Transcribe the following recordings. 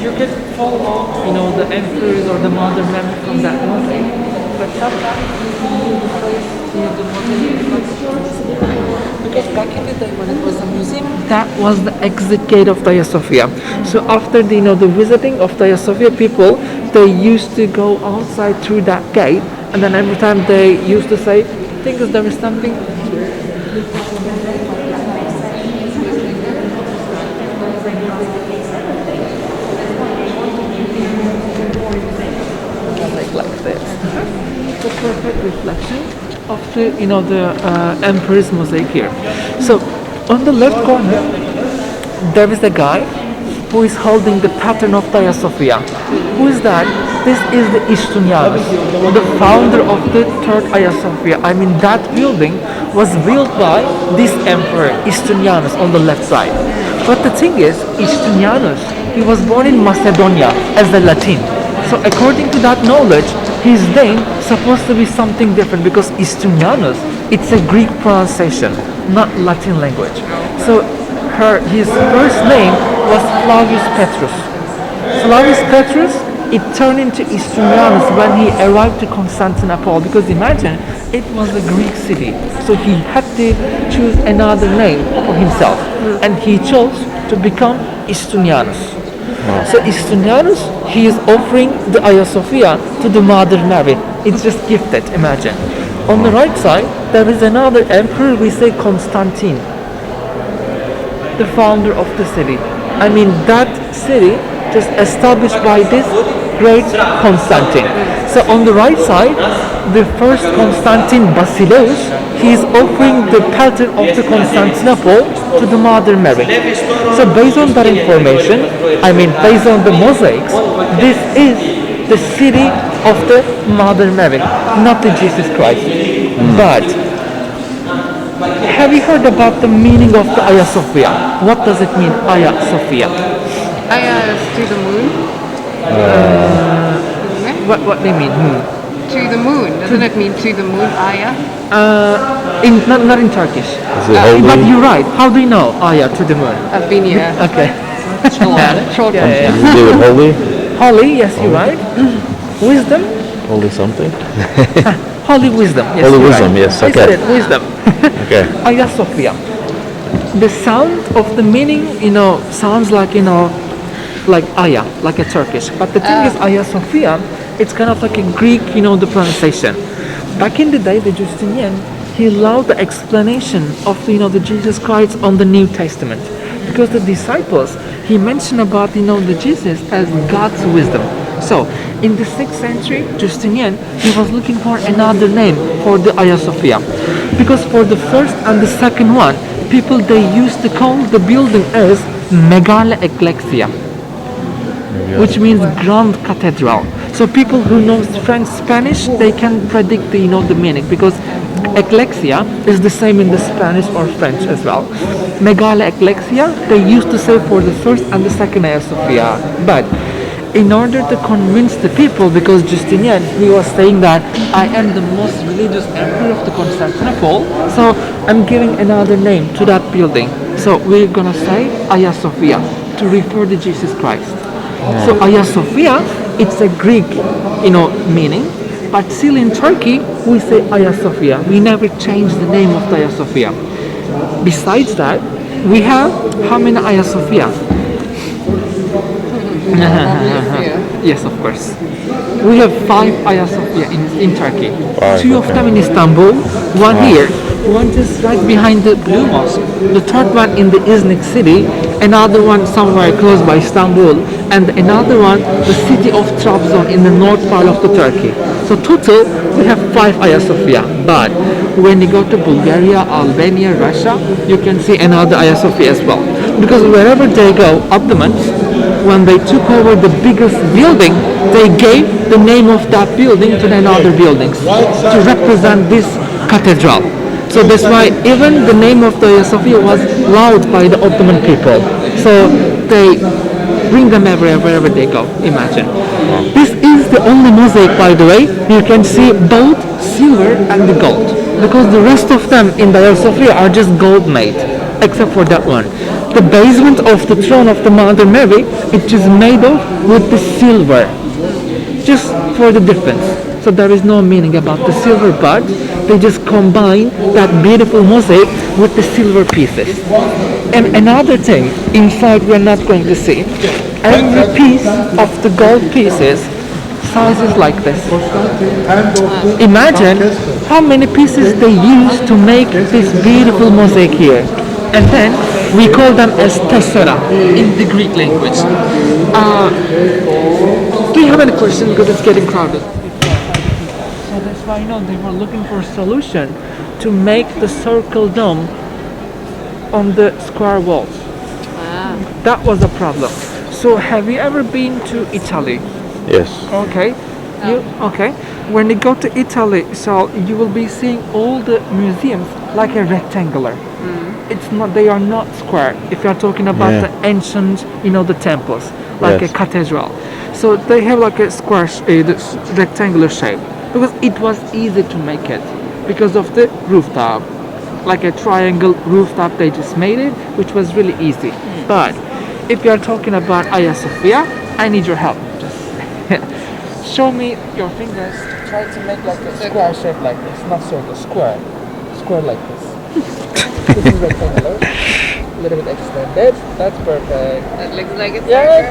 You can follow, the emperors or the modern men from that mosque, but sometimes because back in the day when it was a museum, that was the exit gate of Hagia Sophia. So after the visiting of Hagia Sophia, people they used to go outside through that gate, and then every time they used to say, I think there is something. Like this. It's a perfect reflection of the emperor's mosaic here. So on the left corner there is a guy who is holding the pattern of Hagia Sophia. Who is that? This is the Istunianus, the founder of the third Hagia Sophia. I mean, that building was built by this emperor Istunianus on the left side. But the thing is, Istunianus, he was born in Macedonia as a Latin. So according to that knowledge, his name is supposed to be something different because Istunianus, it's a Greek pronunciation, not Latin language. So his first name was Flavius Petrus. Flavius Petrus, it turned into Istunianus when he arrived to Constantinople, because imagine, it was a Greek city. So he had to choose another name for himself, and he chose to become Istunianus. So Istunianus, he is offering the Hagia Sophia to the Mother Mary. It's just gifted, imagine. On the right side, there is another emperor, we say Constantine, the founder of the city. I mean, that city just established by this great Constantine. So on the right side, the first Constantine Basileus, he is offering the pattern of the Constantinople to the Mother Mary. So based on that information, I mean based on the mosaics, this is the city of the Mother Mary, not the Jesus Christ. But have you heard about the meaning of the Hagia Sophia? What does it mean, Hagia Sophia? Aya is to the moon. What they mean? To the moon. Doesn't it mean to the moon, Aya? Not in Turkish. But you're right. How do you know Aya to the moon? I've been here. Okay. Short Yeah. Is it do with holy? Holy, yes, you're right. Wisdom? Holy something? Holy wisdom. Yes, Holy you're wisdom, right. yes, I said okay. it, wisdom. Okay. Hagia Sophia. The sound of the meaning, sounds like, like Aya, like a Turkish. But the thing is, Hagia Sophia, it's kind of like a Greek, the pronunciation. Back in the day, the Justinian, he loved the explanation of, the Jesus Christ on the New Testament. Because the disciples, he mentioned about, the Jesus as God's wisdom. So, in the 6th century, Justinian, he was looking for another name for the Hagia Sophia. Because for the first and the second one, people, they used to call the building as Megale Ecclesia. which means Grand Cathedral. So people who know French, Spanish, they can predict the, the meaning, because Ecclesia is the same in the Spanish or French as well. Megala Ecclesia, they used to say for the first and the second Ayasofya. But in order to convince the people, because Justinian, he was saying that I am the most religious emperor of the Constantinople, so I'm giving another name to that building. So we're gonna say Hagia Sophia to refer to Jesus Christ. So Hagia Sophia, it's a Greek, meaning, but still in Turkey we say Hagia Sophia. We never change the name of the Hagia Sophia. Besides that, we have how many Hagia Sophia? Yes, of course. We have 5 Hagia Sophia in Turkey. 2 of them in Istanbul, one here, one just right behind the Blue Mosque, the third one in the Iznik city, another one somewhere close by Istanbul, and another one the city of Trabzon in the north part of the Turkey. So total we have 5 Hagia Sophia. But when you go to Bulgaria, Albania, Russia, you can see another Hagia Sophia as well. Because wherever they go, Ottomans, when they took over the biggest building, they gave the name of that building to another buildings to represent this cathedral. So that's why even the name of the Hagia Sophia was loved by the Ottoman people. So they bring them everywhere, wherever they go, imagine. This is the only mosaic, by the way, you can see both silver and the gold. Because the rest of them in the Hagia Sophia are just gold made, except for that one. The basement of the throne of the Mother Mary, it's just made of with the silver, just for the difference. So there is no meaning about the silver, but they just combine that beautiful mosaic with the silver pieces. And another thing, inside we are not going to see, every piece of the gold pieces sizes like this. Imagine how many pieces they use to make this beautiful mosaic here. And then we call them as tessera in the Greek language. Do you have any questions? Because it's getting crowded. So that's why they were looking for a solution to make the circle dome on the square walls. That was a problem. So have you ever been to Italy? Yes. Okay. Okay. When you go to Italy, so you will be seeing all the museums like a rectangular. It's not, they are not square. If you are talking about the ancient, the temples, like a cathedral. So they have like a square, rectangular shape, because it was easy to make it because of the rooftop, like a triangle rooftop. They just made it, which was really easy. But if you are talking about Hagia Sophia, I need your help. Just show me your fingers. Try to make like a square shape like this, not circle, square like this. This is rectangular, a little bit extended. That's perfect. That looks like it's It's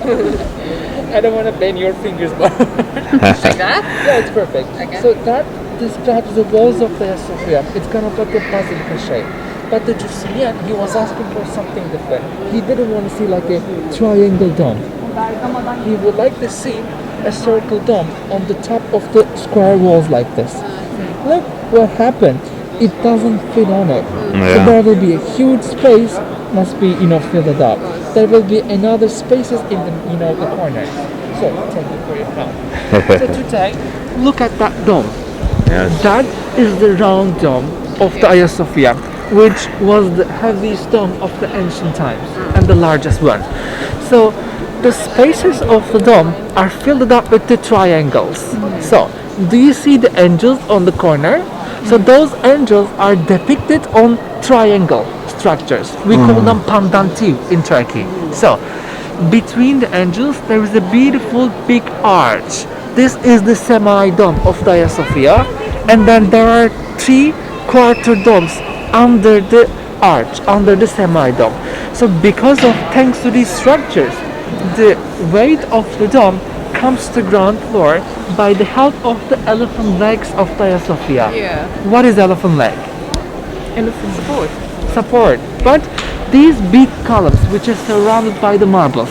perfect. I don't want to bend your fingers, but like that. yeah, it's perfect. Okay. So that describes the walls of the Hagia Sophia. It's kind of like a basilica shape. But the Justinian, he was asking for something different. He didn't want to see like a triangle dome. He would like to see a circle dome on the top of the square walls like this. Look what happened. It doesn't fit on it. So there will be a huge space, must be filled up. There will be another spaces in the the corners. So thank you for your help. So today, look at that dome. Yes. That is the round dome of the Hagia Sophia, which was the heaviest dome of the ancient times and the largest one. So the spaces of the dome are filled up with the triangles. So do you see the angels on the corner? So those angels are depicted on triangle structures. We call them pendantiv in Turkey. So between the angels there is a beautiful big arch. This is the semi-dome of the Hagia Sophia, and then there are 3 quarter domes under the arch, under the semi-dome. So because of, thanks to these structures, the weight of the dome comes to ground floor by the help of the elephant legs of the Hagia Sophia. Yeah. What is elephant leg? Elephant support. Support. But these big columns, which is surrounded by the marbles,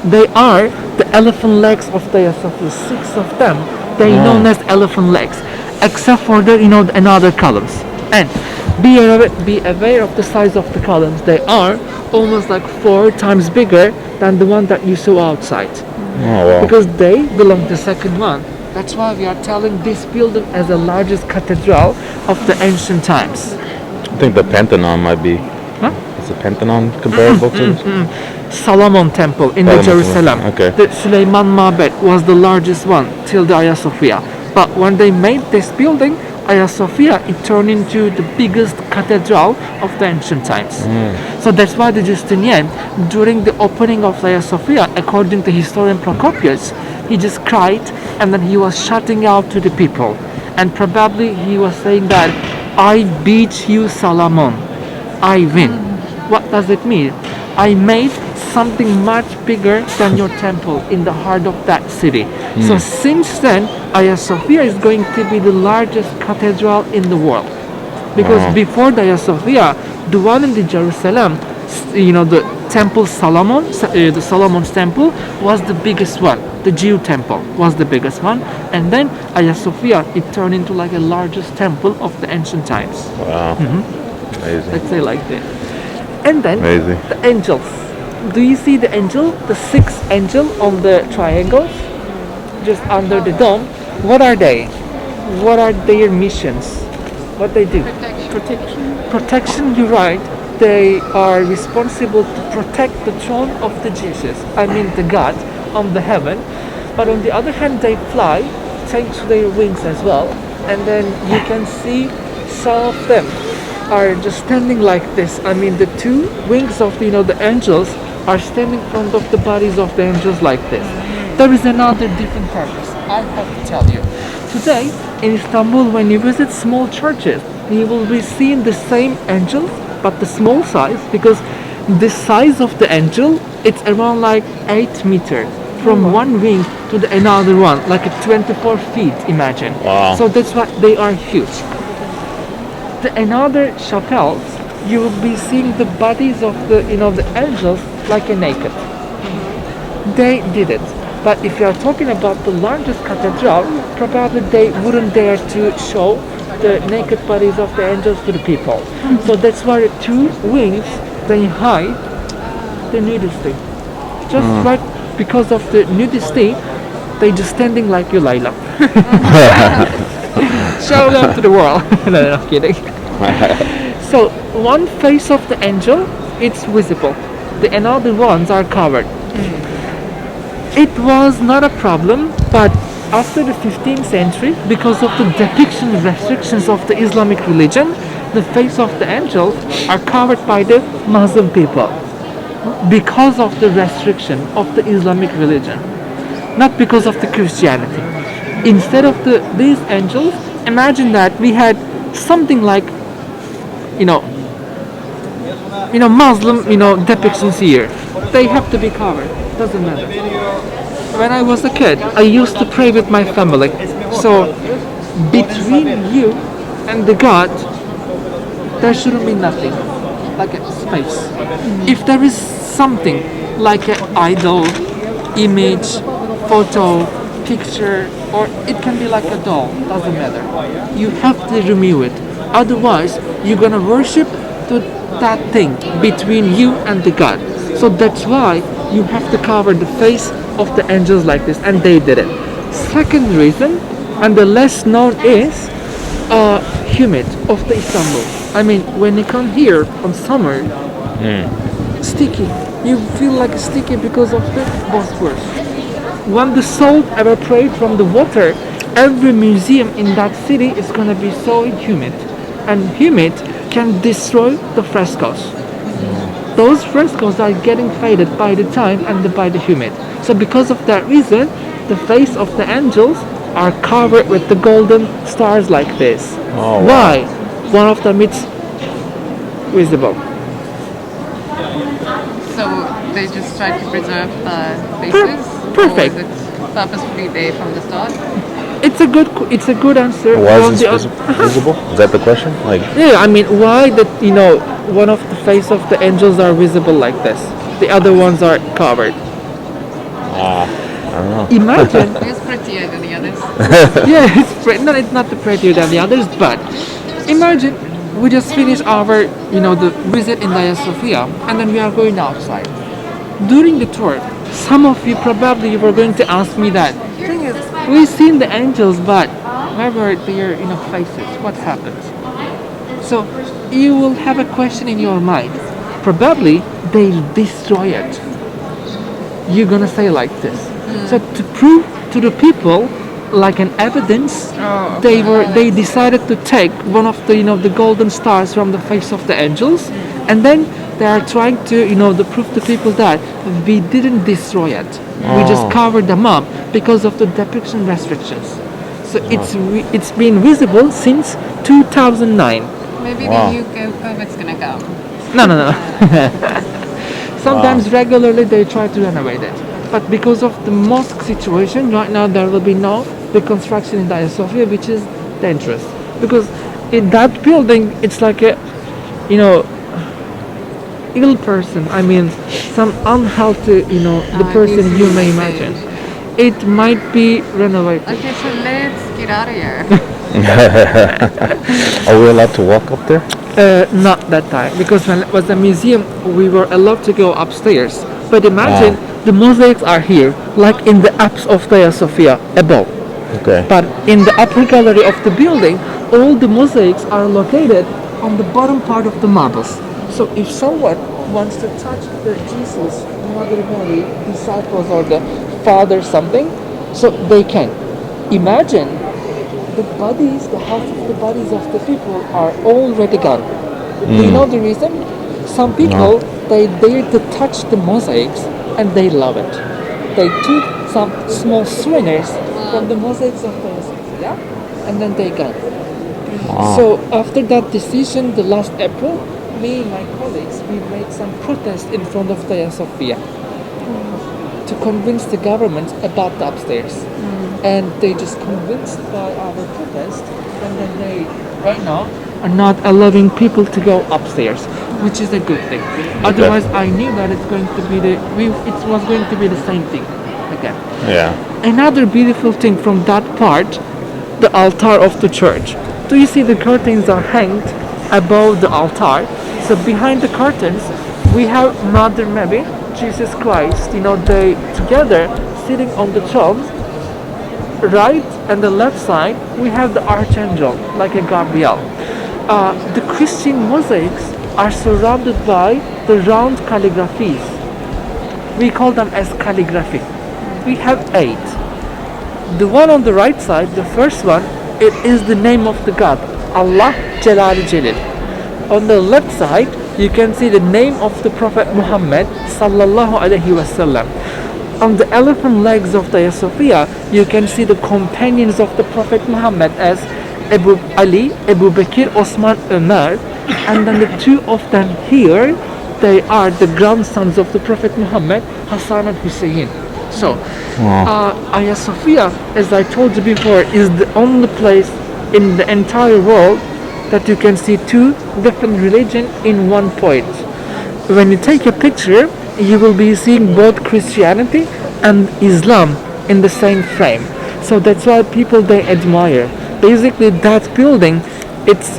they are the elephant legs of the Hagia Sophia. 6 of them, they known as elephant legs, except for the another columns. And be aware of the size of the columns. They are almost like 4 times bigger than the one that you saw outside. Oh, wow. Because they belong to the second one. That's why we are telling this building as the largest cathedral of the ancient times. I think the Pantheon might be. Huh? Is the Pantheon comparable to this? Solomon Temple in the Solomon Jerusalem. Temple, okay. The Süleyman Mabed was the largest one till the Hagia Sophia. But when they made this building, Hagia Sophia, it turned into the biggest cathedral of the ancient times. So that's why the Justinian, during the opening of Hagia Sophia, according to historian Procopius, he just cried and then he was shouting out to the people. And probably he was saying that, I beat you, Solomon. I win. What does it mean? I made something much bigger than your temple in the heart of that city. So since then, Hagia Sophia is going to be the largest cathedral in the world. Because before the Hagia Sophia, the one in the Jerusalem, the temple Solomon, the Solomon's temple was the biggest one. The Jew temple was the biggest one. And then Hagia Sophia, it turned into like a largest temple of the ancient times. Wow. Amazing. Let's say like that. And then Amazing. the angels. Do you see the angel? The 6th angel on the triangles? Just under the dome. What are they? What are their missions? What they do? Protection. Protection, you're right. They are responsible to protect the throne of the Jesus. I mean the God on the heaven. But on the other hand, they fly thanks to their wings as well. And then you can see some of them are just standing like this. I mean the 2 wings of the angels are standing in front of the bodies of the angels like this. There is another different purpose. I have to tell you. Today in Istanbul, when you visit small churches, you will be seeing the same angels but the small size, because the size of the angel, it's around like 8 meters from one wing to the another one, like a 24 feet, imagine. Wow. So that's why they are huge. The another chapels, you will be seeing the bodies of the the angels like a naked. They did it. But if you are talking about the largest cathedral, probably they wouldn't dare to show the naked bodies of the angels to the people. So that's why the 2 wings, they hide the nudity. Just right because of the nudity, they just standing like you, Layla. Show them to the world. No, I'm kidding. So one face of the angel, it's visible. The another ones are covered. It was not a problem, but after the 15th century, because of the depiction restrictions of the Islamic religion, the face of the angels are covered by the Muslim people because of the restriction of the Islamic religion, not because of the Christianity. Instead of these angels, imagine that we had something like Muslim depictions here. They have to be covered. Doesn't matter. When I was a kid, I used to pray with my family. So between you and the God, there shouldn't be nothing, like a space. If there is something like an idol, image, photo, picture, or it can be like a doll, doesn't matter. You have to remove it. Otherwise, you're gonna worship that thing between you and the God. So that's why you have to cover the face of the angels like this, and they did it. Second reason, and the less known, is humid of the Istanbul. I mean, when you come here on summer, sticky. You feel like sticky because of the Bosphorus. When the salt evaporates from the water, every museum in that city is gonna be so humid, and humid can destroy the frescoes. Those frescoes are getting faded by the time and by the humid. So because of that reason, the face of the angels are covered with the golden stars like this. Oh, wow. Why? One of them is visible. So they just try to preserve the faces? Perfect. Or is it purposefully there from the start? It's a good answer. Why On is the this oth- visible? Is that the question? Like, Yeah, I mean, why that one of the face of the angels are visible like this, the other ones are covered. I don't know. Imagine, It's prettier than the others. yeah, it's not the prettier than the others, but imagine we just finished our, the visit in Hagia Sophia, and then we are going outside. During the tour, some of you probably were going to ask me that. Thing is, we've seen the angels, but where were their, faces? What happened? So you will have a question in your mind. Probably they'll destroy it. You're gonna say like this. So to prove to the people, like an evidence, they decided to take one of the the golden stars from the face of the angels, and then they are trying to to prove to people that we didn't destroy it. We just covered them up because of the depiction restrictions. So it's been visible since 2009. Maybe the COVID's gonna go. No. Sometimes regularly they try to renovate it. But because of the mosque situation, right now there will be no reconstruction in Hagia Sophia, which is dangerous. Because in that building, it's like a, ill person. I mean, some unhealthy, the person you may imagine. It might be renovated. Okay, so let's get out of here. Are we allowed to walk up there? Not that time, because when it was a museum, we were allowed to go upstairs. But imagine the mosaics are here, like in the apse of Hagia Sophia above. Okay. But in the upper gallery of the building, all the mosaics are located on the bottom part of the marbles. So if someone wants to touch the Jesus, Mother Mary, disciples, or the Father something, so they can. Imagine the bodies, the half of the bodies of the people are already gone. Do you know the reason? Some people, they dare to touch the mosaics and they love it. They took some small souvenirs from the mosaics of Hagia Sophia and then they gone. So after that decision, the last April, me and my colleagues, we made some protest in front of Hagia Sophia to convince the government about the upstairs. And they just convinced by our protest, and then they, right now, are not allowing people to go upstairs, which is a good thing. Otherwise, I knew that it's going to be it was going to be the same thing again. Yeah. Another beautiful thing from that part, the altar of the church. Do you see the curtains are hanged above the altar? So behind the curtains, we have Mother Mary, Jesus Christ, they together sitting on the throne. Right and the left side, we have the archangel, like a Gabriel. The Christian mosaics are surrounded by the round calligraphies. We call them as calligraphy. We have 8. The one on the right side, the first one, it is the name of the God, Allah Celali Celil. On the left side, you can see the name of the Prophet Muhammad sallallahu alaihi wasallam. On the elephant legs of Hagia Sophia, you can see the companions of the Prophet Muhammad as Abu Ali, Abu Bakr, Osman, Umar, and then the 2 of them here, they are the grandsons of the Prophet Muhammad, Hassan and Hussein. So, Hagia Sophia, as I told you before, is the only place in the entire world that you can see 2 different religions in one point. When you take a picture, you will be seeing both Christianity and Islam in the same frame. So that's why people, they admire. Basically, that building, it's,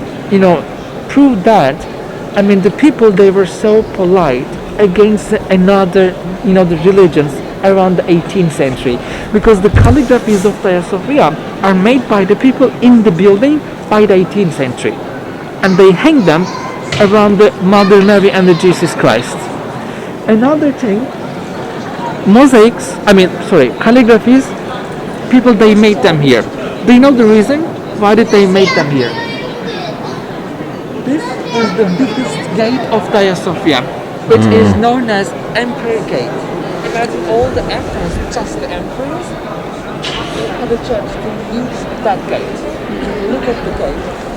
proved that, the people, they were so polite against another, the religions around the 18th century. Because the calligraphies of Hagia Sophia are made by the people in the building by the 18th century. And they hang them around the Mother Mary and the Jesus Christ. Another thing, calligraphies, people, they made them here. Do you know the reason? Why did they make them here? This is the biggest gate of Hagia Sophia, which is known as Emperor Gate. Imagine all the emperors, just the emperors, and the church to use that gate. Look at the gate.